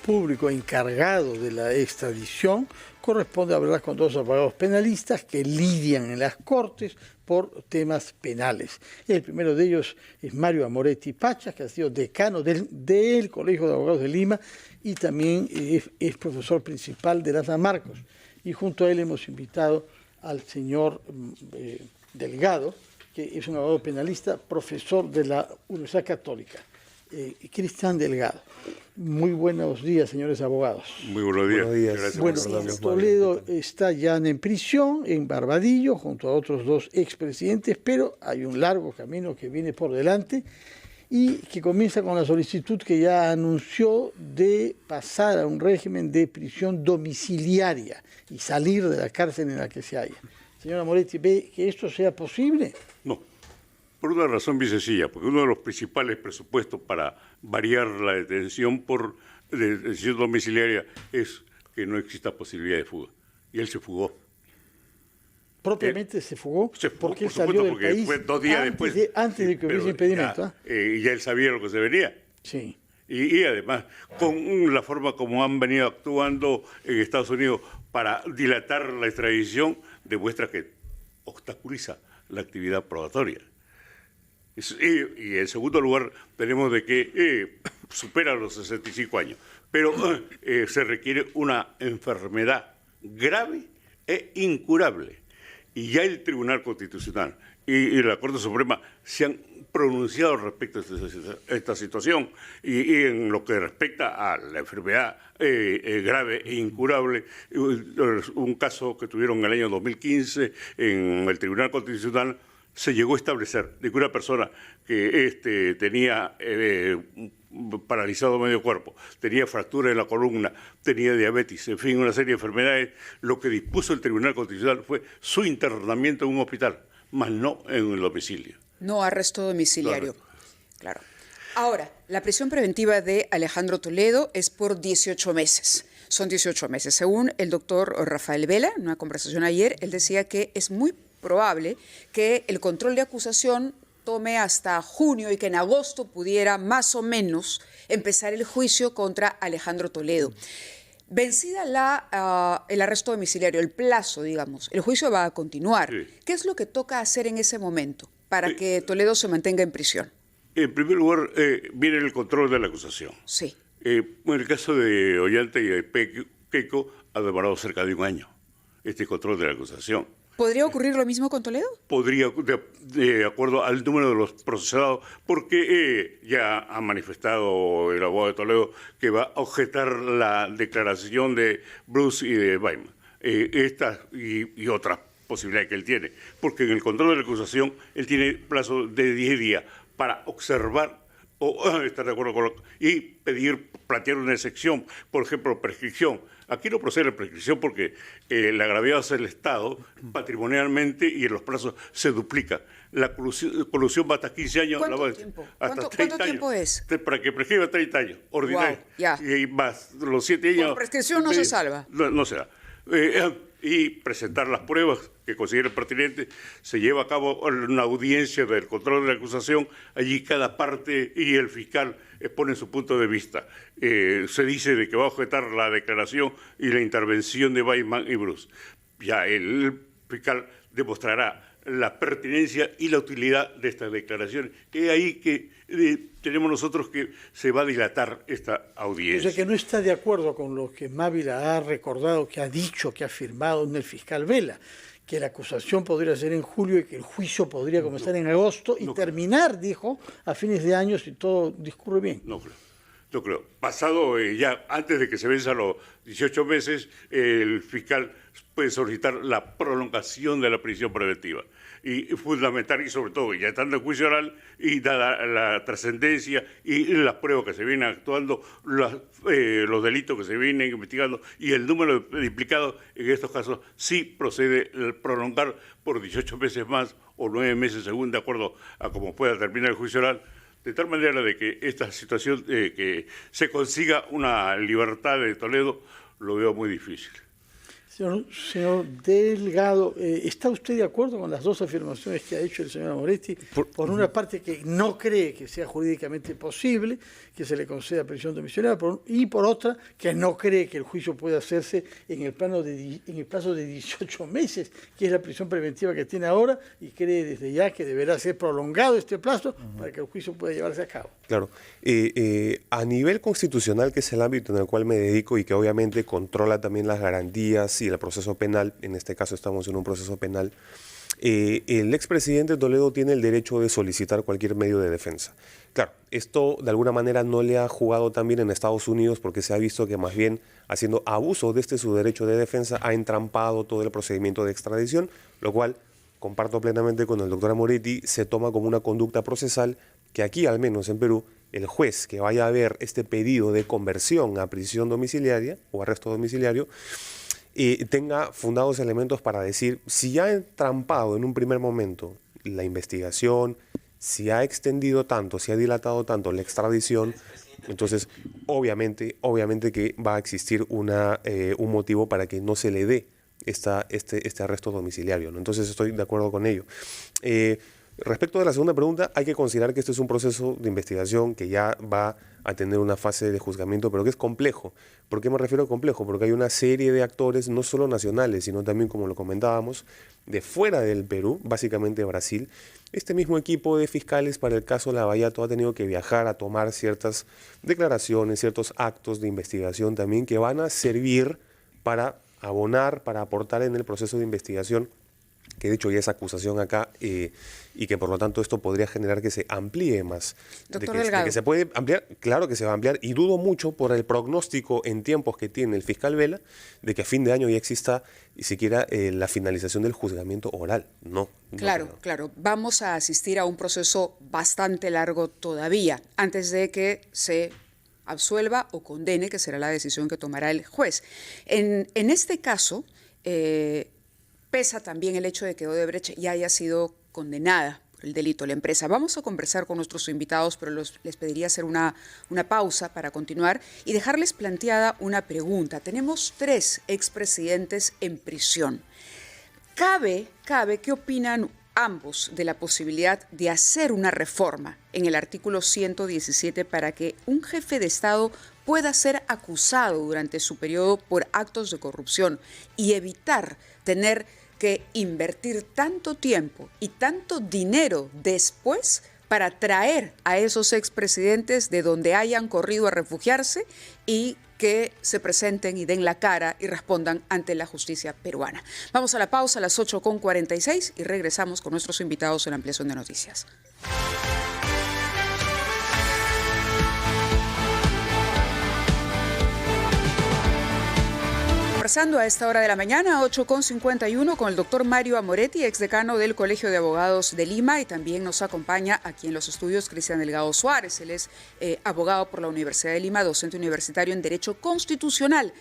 Público encargado de la extradición corresponde hablar con dos abogados penalistas que lidian en las Cortes por temas penales. El primero de ellos es Mario Amoretti Pachas, que ha sido decano del Colegio de Abogados de Lima y también es profesor principal de la San Marcos. Y junto a él hemos invitado al señor Delgado, que es un abogado penalista, profesor de la Universidad Católica. Cristian Delgado. Muy buenos días, señores abogados. Muy buenos días. Buenos días. Gracias. Bueno, Toledo está ya en prisión, en Barbadillo, junto a otros dos expresidentes, pero hay un largo camino que viene por delante y que comienza con la solicitud que ya anunció de pasar a un régimen de prisión domiciliaria y salir de la cárcel en la que se halla. Señora Moretti, ¿ve que esto sea posible? No, por una razón bien sencilla, porque uno de los principales presupuestos para variar la detención por detención domiciliaria es que no exista posibilidad de fuga. Y él se fugó. Propiamente se fugó, por porque él supuesto, salió del porque país fue 2 días después. Antes de que hubiese impedimento. Y ya él sabía lo que se venía. Sí. Y además, con la forma como han venido actuando en Estados Unidos para dilatar la extradición, demuestra que obstaculiza la actividad probatoria. Y en segundo lugar, tenemos de que supera los 65 años, pero se requiere una enfermedad grave e incurable. Y ya el Tribunal Constitucional y la Corte Suprema se han pronunciado respecto a esta situación y en lo que respecta a la enfermedad grave e incurable, un caso que tuvieron en el año 2015 en el Tribunal Constitucional, se llegó a establecer de que una persona que tenía paralizado medio cuerpo, tenía fractura en la columna, tenía diabetes, en fin, una serie de enfermedades, lo que dispuso el Tribunal Constitucional fue su internamiento en un hospital, más no en el domicilio. No arresto domiciliario. Claro. Ahora, la prisión preventiva de Alejandro Toledo es por 18 meses. Son 18 meses. Según el doctor Rafael Vela, en una conversación ayer, él decía que es muy probable que el control de acusación tome hasta junio y que en agosto pudiera más o menos empezar el juicio contra Alejandro Toledo. Vencida el arresto domiciliario, el plazo, digamos, el juicio va a continuar. Sí. ¿Qué es lo que toca hacer en ese momento para que Toledo se mantenga en prisión? En primer lugar, viene el control de la acusación. Sí. En el caso de Ollanta y de Keiko ha demorado cerca de un año este control de la acusación. ¿Podría ocurrir lo mismo con Toledo? Podría, de acuerdo al número de los procesados, porque ya ha manifestado el abogado de Toledo que va a objetar la declaración de Bruce y de Weimar. Estas y otras posibilidades que él tiene, porque en el control de la acusación él tiene plazo de 10 días para observar o estar de acuerdo con y plantear una excepción, por ejemplo, prescripción. Aquí no procede la prescripción porque la gravedad es el Estado patrimonialmente y en los plazos se duplica. La colusión va hasta 15 años. ¿Cuánto tiempo? ¿Cuánto tiempo es? Para que prescriba 30 años, ordinario. Wow, ya. Y más los 7 años. Por prescripción no se salva. No se da. Y presentar las pruebas que consideren pertinentes. Se lleva a cabo una audiencia del control de la acusación. Allí cada parte y el fiscal exponen su punto de vista. Se dice de que va a objetar la declaración y la intervención de Weimar y Bruce. Ya el fiscal demostrará la pertinencia y la utilidad de estas declaraciones. Es ahí que tenemos nosotros que se va a dilatar esta audiencia. O sea que no está de acuerdo con lo que Mávila ha recordado, que ha dicho, que ha afirmado en el fiscal Vela, que la acusación podría ser en julio y que el juicio podría comenzar en agosto y terminar, dijo, a fines de año si todo discurre bien. No creo. Pasado ya, antes de que se venzan los 18 meses, el fiscal puede solicitar la prolongación de la prisión preventiva. Y fundamental, y sobre todo, ya estando en juicio oral, y dada la trascendencia y las pruebas que se vienen actuando, los delitos que se vienen investigando y el número de implicados en estos casos, sí procede el prolongar por 18 meses más o 9 meses según de acuerdo a cómo pueda terminar el juicio oral, de tal manera de que esta situación, que se consiga una libertad de Toledo, lo veo muy difícil. Señor Delgado, ¿está usted de acuerdo con las dos afirmaciones que ha hecho el señor Amoretti? Por una parte, que no cree que sea jurídicamente posible que se le conceda prisión domiciliaria, y por otra, que no cree que el juicio pueda hacerse en el plazo de 18 meses, que es la prisión preventiva que tiene ahora, y cree desde ya que deberá ser prolongado este plazo para que el juicio pueda llevarse a cabo? Claro. A nivel constitucional, que es el ámbito en el cual me dedico y que obviamente controla también las garantías y el proceso penal, en este caso estamos en un proceso penal, el expresidente Toledo tiene el derecho de solicitar cualquier medio de defensa. Claro, esto de alguna manera no le ha jugado tan bien en Estados Unidos porque se ha visto que más bien haciendo abuso de su derecho de defensa ha entrampado todo el procedimiento de extradición, lo cual, comparto plenamente con el doctor Amoretti, se toma como una conducta procesal que aquí, al menos en Perú, el juez que vaya a ver este pedido de conversión a prisión domiciliaria o arresto domiciliario tenga fundados elementos para decir si ya ha entrampado en un primer momento la investigación, si ha extendido tanto, si ha dilatado tanto la extradición, entonces obviamente que va a existir un motivo para que no se le dé este arresto domiciliario, ¿no? Entonces estoy de acuerdo con ello. Respecto de la segunda pregunta, hay que considerar que este es un proceso de investigación que ya va a tener una fase de juzgamiento, pero que es complejo. ¿Por qué me refiero a complejo? Porque hay una serie de actores, no solo nacionales, sino también, como lo comentábamos, de fuera del Perú, básicamente Brasil. Este mismo equipo de fiscales para el caso Lavallato ha tenido que viajar a tomar ciertas declaraciones, ciertos actos de investigación también que van a servir para abonar, para aportar en el proceso de investigación, que de hecho ya es acusación acá, y que por lo tanto esto podría generar que se amplíe más. Doctor de Delgado. que se puede ampliar, claro que se va a ampliar, y dudo mucho por el pronóstico en tiempos que tiene el fiscal Vela, de que a fin de año ya exista ni siquiera la finalización del juzgamiento oral. No. Claro. Vamos a asistir a un proceso bastante largo todavía, antes de que se absuelva o condene, que será la decisión que tomará el juez. En este caso, pesa también el hecho de que Odebrecht ya haya sido condenada por el delito de la empresa. Vamos a conversar con nuestros invitados, pero les pediría hacer una pausa para continuar y dejarles planteada una pregunta. Tenemos 3 expresidentes en prisión. ¿Cabe, qué opinan ambos de la posibilidad de hacer una reforma en el artículo 117 para que un jefe de Estado pueda ser acusado durante su periodo por actos de corrupción y evitar tener que invertir tanto tiempo y tanto dinero después para traer a esos expresidentes de donde hayan corrido a refugiarse y que se presenten y den la cara y respondan ante la justicia peruana? Vamos a la pausa a las 8:46 y regresamos con nuestros invitados en la ampliación de noticias. Conversando a esta hora de la mañana, 8:51, con el doctor Mario Amoretti, exdecano del Colegio de Abogados de Lima, y también nos acompaña aquí en los estudios Cristian Delgado Suárez. Él es abogado por la Universidad de Lima, docente universitario en Derecho Constitucional.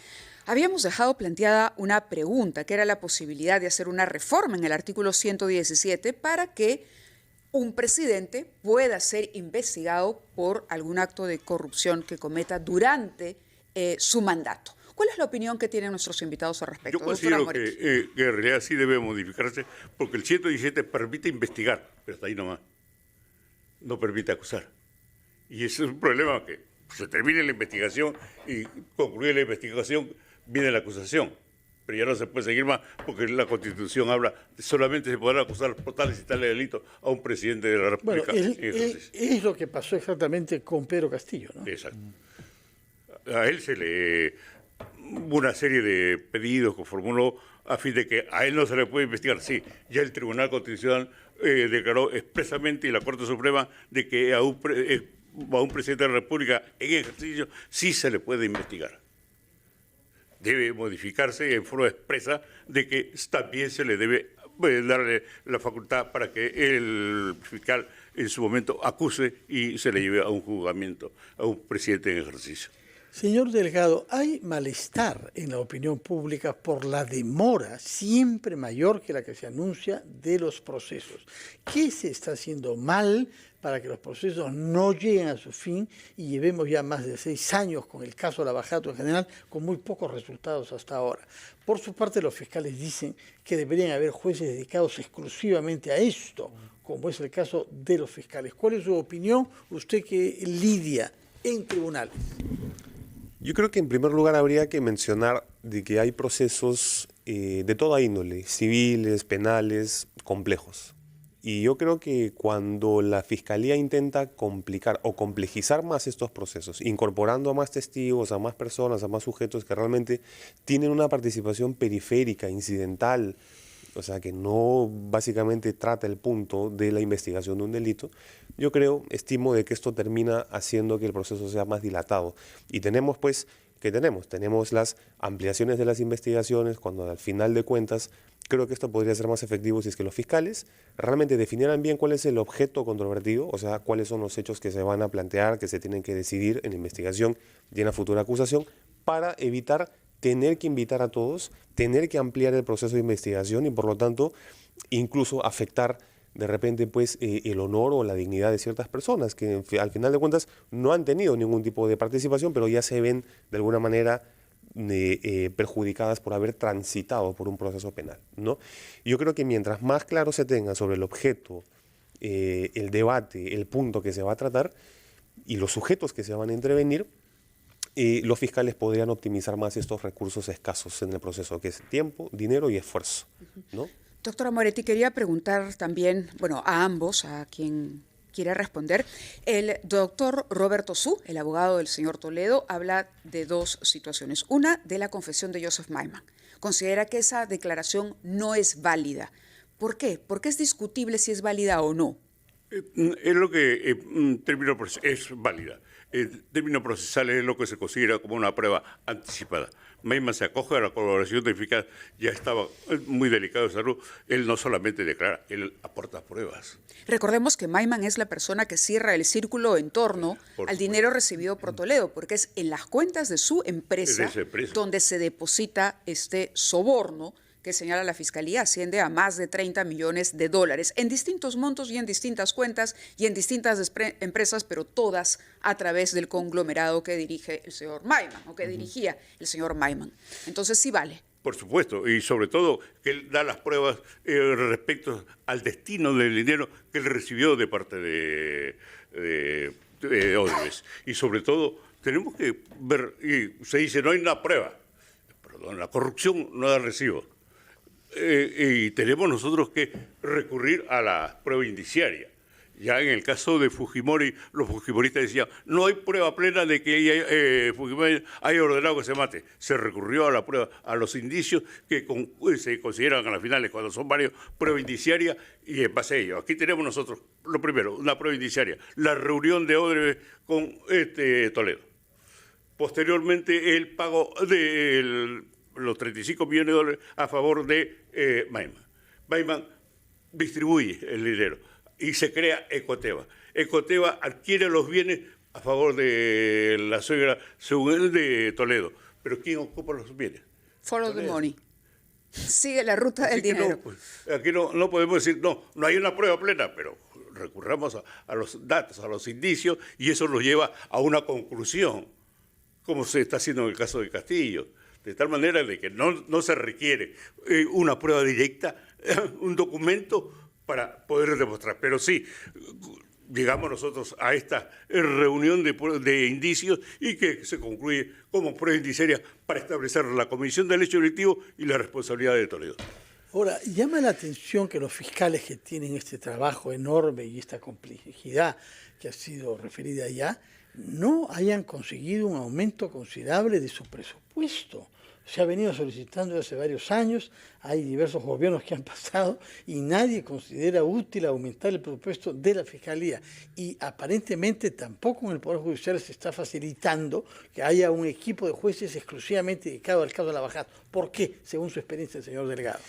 Habíamos dejado planteada una pregunta, que era la posibilidad de hacer una reforma en el artículo 117 para que un presidente pueda ser investigado por algún acto de corrupción que cometa durante su mandato. ¿Cuál es la opinión que tienen nuestros invitados al respecto? Yo considero que en realidad sí debe modificarse, porque el 117 permite investigar, pero hasta ahí nomás. No permite acusar. Y ese es un problema, que se termine la investigación y concluye la investigación, viene la acusación. Pero ya no se puede seguir más, porque la Constitución habla de solamente se podrá acusar por tales y tales delitos a un presidente de la República. Bueno, es lo que pasó exactamente con Pedro Castillo, ¿no? Exacto. A él se le... una serie de pedidos que formuló a fin de que a él no se le puede investigar. Sí, ya el Tribunal Constitucional declaró expresamente, y la Corte Suprema, de que a un presidente de la República en ejercicio sí se le puede investigar. Debe modificarse en forma expresa de que también se le debe darle la facultad para que el fiscal en su momento acuse y se le lleve a un juzgamiento a un presidente en ejercicio. Señor Delgado, hay malestar en la opinión pública por la demora siempre mayor que la que se anuncia de los procesos. ¿Qué se está haciendo mal para que los procesos no lleguen a su fin y llevemos ya más de 6 años con el caso Lavajato en general, con muy pocos resultados hasta ahora? Por su parte, los fiscales dicen que deberían haber jueces dedicados exclusivamente a esto, como es el caso de los fiscales. ¿Cuál es su opinión, usted que lidia en tribunales? Yo creo que en primer lugar habría que mencionar de que hay procesos de toda índole, civiles, penales, complejos. Y yo creo que cuando la Fiscalía intenta complicar o complejizar más estos procesos, incorporando a más testigos, a más personas, a más sujetos que realmente tienen una participación periférica, incidental, o sea, que no básicamente trata el punto de la investigación de un delito, yo estimo de que esto termina haciendo que el proceso sea más dilatado. Y tenemos pues, ¿qué tenemos? Tenemos las ampliaciones de las investigaciones, cuando al final de cuentas creo que esto podría ser más efectivo si es que los fiscales realmente definieran bien cuál es el objeto controvertido, o sea, cuáles son los hechos que se van a plantear, que se tienen que decidir en la investigación y en la futura acusación, para evitar tener que invitar a todos, tener que ampliar el proceso de investigación y por lo tanto incluso afectar de repente pues el honor o la dignidad de ciertas personas que al final de cuentas no han tenido ningún tipo de participación, pero ya se ven de alguna manera perjudicadas por haber transitado por un proceso penal, ¿no? Yo creo que mientras más claro se tenga sobre el objeto, el debate, el punto que se va a tratar y los sujetos que se van a intervenir, los fiscales podrían optimizar más estos recursos escasos en el proceso, que es tiempo, dinero y esfuerzo, ¿no? Doctora Moretti, quería preguntar también, bueno, a ambos, a quien quiera responder. El doctor Roberto Su, el abogado del señor Toledo, habla de dos situaciones. Una, de la confesión de Joseph Maiman. Considera que esa declaración no es válida. ¿Por qué? Porque es discutible si es válida o no. Es lo que es válida. En términos procesales es lo que se considera como una prueba anticipada. Maiman se acoge a la colaboración del fiscal, ya estaba muy delicado de salud. Él no solamente declara, él aporta pruebas. Recordemos que Maiman es la persona que cierra el círculo en torno al dinero recibido por Toledo, porque es en las cuentas de su empresa donde se deposita este soborno que señala la Fiscalía, asciende a más de $30 millones en distintos montos y en distintas cuentas y en distintas empresas, pero todas a través del conglomerado que dirige el señor Maiman, o que dirigía el señor Maiman. Entonces sí vale. Por supuesto, y sobre todo que él da las pruebas respecto al destino del dinero que él recibió de parte de Odebrecht. Y sobre todo tenemos que ver, y se dice, no hay una prueba, perdón, la corrupción no da recibo. Y tenemos nosotros que recurrir a la prueba indiciaria. Ya en el caso de Fujimori, los fujimoristas decían, no hay prueba plena de que Fujimori haya ordenado que se mate. Se recurrió a la prueba, a los indicios que se consideran a las finales, cuando son varios pruebas indiciarias, y en base a ello. Aquí tenemos nosotros, lo primero, una prueba indiciaria, la reunión de Odebrecht con Toledo. Posteriormente, el pago de los $35 millones a favor de Maiman. Maiman distribuye el dinero y se crea Ecoteva. Ecoteva adquiere los bienes a favor de la suegra, según de Toledo. Pero ¿quién ocupa los bienes? Follow the money. Sigue la ruta del dinero. No, pues, aquí no podemos decir, no hay una prueba plena, pero recurramos a los datos, a los indicios, y eso nos lleva a una conclusión, como se está haciendo en el caso de Castillo. De tal manera de que no se requiere una prueba directa, un documento para poder demostrar. Pero sí, llegamos nosotros a esta reunión de indicios y que se concluye como prueba indiciaria para establecer la comisión del hecho delictivo y la responsabilidad de Toledo. Ahora, llama la atención que los fiscales que tienen este trabajo enorme y esta complejidad que ha sido referida ya, no hayan conseguido un aumento considerable de su presupuesto. Se ha venido solicitando hace varios años, hay diversos gobiernos que han pasado y nadie considera útil aumentar el presupuesto de la Fiscalía. Y aparentemente tampoco en el Poder Judicial se está facilitando que haya un equipo de jueces exclusivamente dedicado al caso de Lavajato. ¿Por qué, según su experiencia, señor Delgado?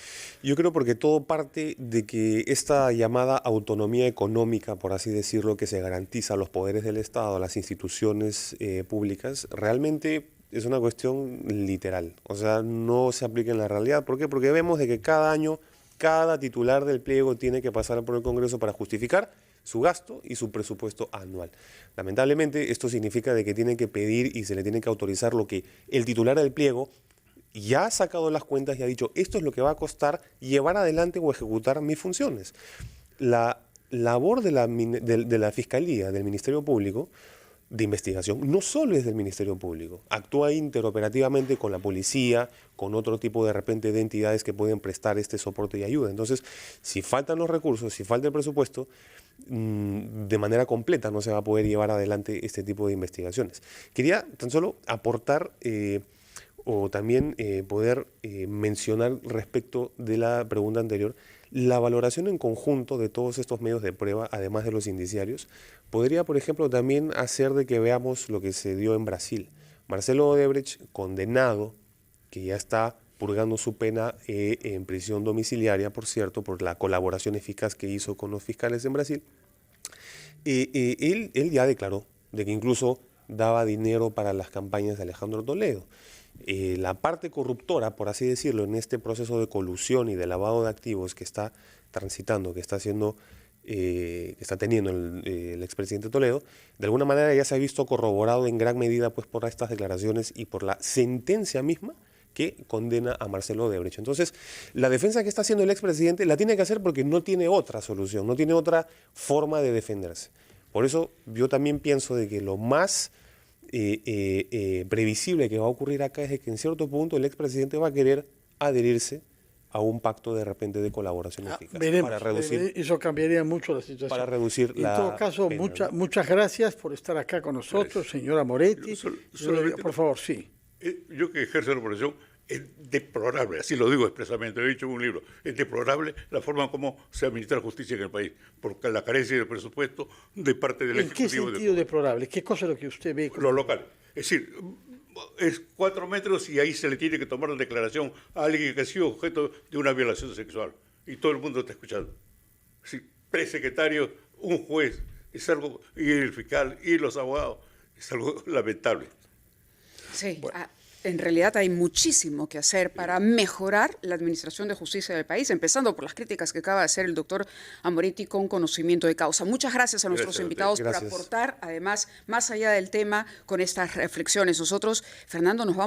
Yo creo porque todo parte de que esta llamada autonomía económica, por así decirlo, que se garantiza a los poderes del Estado, a las instituciones públicas, realmente es una cuestión literal. O sea, no se aplica en la realidad. ¿Por qué? Porque vemos de que cada año, cada titular del pliego tiene que pasar por el Congreso para justificar su gasto y su presupuesto anual. Lamentablemente, esto significa de que tienen que pedir y se le tiene que autorizar lo que el titular del pliego ya ha sacado las cuentas y ha dicho, esto es lo que va a costar llevar adelante o ejecutar mis funciones. La labor de la Fiscalía, del Ministerio Público, de investigación, no solo es del Ministerio Público, actúa interoperativamente con la policía, con otro tipo de repente de entidades que pueden prestar este soporte y ayuda. Entonces, si faltan los recursos, si falta el presupuesto, de manera completa no se va a poder llevar adelante este tipo de investigaciones. Quería tan solo aportar o también poder mencionar respecto de la pregunta anterior, la valoración en conjunto de todos estos medios de prueba, además de los indiciarios, podría, por ejemplo, también hacer de que veamos lo que se dio en Brasil. Marcelo Odebrecht, condenado, que ya está purgando su pena en prisión domiciliaria, por cierto, por la colaboración eficaz que hizo con los fiscales en Brasil, él ya declaró de que incluso daba dinero para las campañas de Alejandro Toledo. La parte corruptora, por así decirlo, en este proceso de colusión y de lavado de activos que está transitando, que está haciendo, que está teniendo el expresidente Toledo, de alguna manera ya se ha visto corroborado en gran medida pues, por estas declaraciones y por la sentencia misma que condena a Marcelo Odebrecht. Entonces, la defensa que está haciendo el expresidente la tiene que hacer porque no tiene otra solución, no tiene otra forma de defenderse. Por eso yo también pienso de que lo más previsible que va a ocurrir acá es de que en cierto punto el expresidente va a querer adherirse a un pacto de repente de colaboración eficaz. Veremos, para reducir, eso cambiaría mucho la situación. Para reducir en todo caso, pena, muchas gracias por estar acá con nosotros, señora Moretti. Por favor, sí. Yo que ejerzo la profesión, es deplorable, así lo digo expresamente, lo he dicho en un libro, es deplorable la forma como se administra la justicia en el país, por la carencia de presupuesto de parte del Ejecutivo. ¿En qué sentido deplorable? ¿Qué cosa es lo que usted ve? Lo local. Es decir, es 4 metros y ahí se le tiene que tomar la declaración a alguien que ha sido objeto de una violación sexual. Y todo el mundo está escuchando. Sí, presecretario, un juez, es algo, y el fiscal, y los abogados, es algo lamentable. Sí, bueno. En realidad hay muchísimo que hacer para mejorar la administración de justicia del país, empezando por las críticas que acaba de hacer el doctor Amoretti con conocimiento de causa. Muchas gracias a nuestros invitados por aportar, además, más allá del tema, con estas reflexiones. Nosotros, Fernando, nos vamos